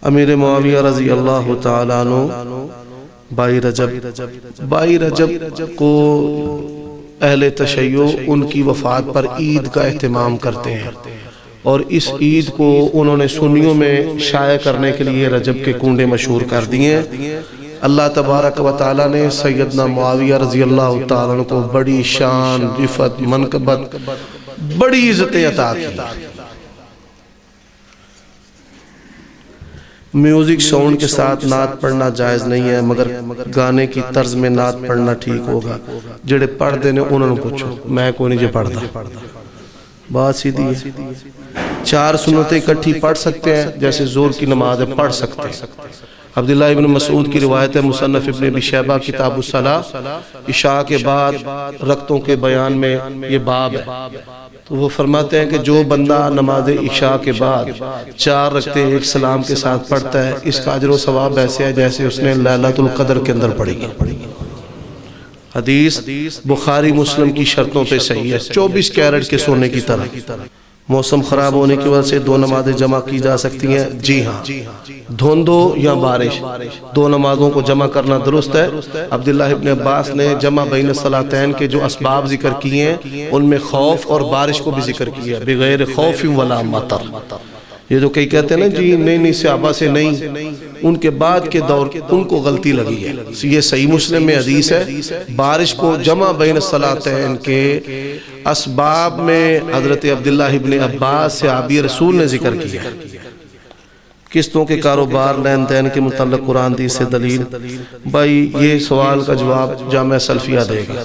امیر معاویہ رضی اللہ تعالیٰ عنہ 22 رجب کو اہل تشیع ان کی وفات پر عید کا اہتمام کرتے ہیں، اور اس عید کو انہوں نے سنیوں میں شائع کرنے کے لیے رجب کے کنڈے مشہور کر دیے ہیں۔ اللہ تبارک و تعالیٰ نے سیدنا معاویہ رضی اللہ تعالیٰ عنہ کو بڑی شان، رفعت، منقبت، بڑی عزت عطا کی۔ میوزک ساؤنڈ کے ساتھ نعت پڑھنا جائز نہیں ہے، مگر گانے کی طرز میں نعت پڑھنا ٹھیک ہوگا۔ جڑے پڑھ دینے انہوں نے پوچھو، میں کوئی نہیں جو پڑھ دا، بات سیدھی ہے۔ 4 سنتیں اکٹھی پڑھ سکتے ہیں، جیسے زور کی نماز پڑھ سکتے ہیں۔ عبداللہ ابن مسعود کی روایت ہے، مصنف ابن ابی شیبہ کتاب الصلاۃ، عشاء کے بعد رکعتوں کے بیان میں یہ باب ہے، تو وہ فرماتے ہیں کہ جو بندہ نماز عشاء کے بعد 4 رکعتیں ایک سلام کے ساتھ پڑھتا ہے، اس کا اجر و ثواب ایسے ہے جیسے اس نے لیلۃ القدر کے اندر پڑھی ہے۔ حدیث بخاری مسلم کی شرطوں پہ صحیح ہے، 24 کیرٹ کے سونے کی طرح۔ موسم خراب ہونے کی وجہ سے 2 نمازیں جمع کی جا سکتی ہیں، جی ہاں، دھند ہو یا بارش، 2 نمازوں کو جمع کرنا درست ہے۔ عبداللہ ابن عباس نے جمع بین الصلاتین کے جو اسباب ذکر کیے ہیں، ان میں خوف اور بارش کو بھی ذکر کیا، بغیر خوف ولا مطر۔ یہ جو کئی کہتے ہیں نا جی نہیں صحابہ سے نہیں، ان کے بعد کے دور ان کو غلطی لگی ہے۔ یہ صحیح مسلم میں حدیث ہے، بارش کو جمع بین الصلاتین کے اسباب میں حضرت عبداللہ ابن عباس صحابی رسول نے ذکر کیا۔ قسطوں کے کاروبار، لین دین کے متعلق قرآن حدیث سے دلیل، بھائی یہ سوال کا جواب جامعہ سلفیہ دے گا۔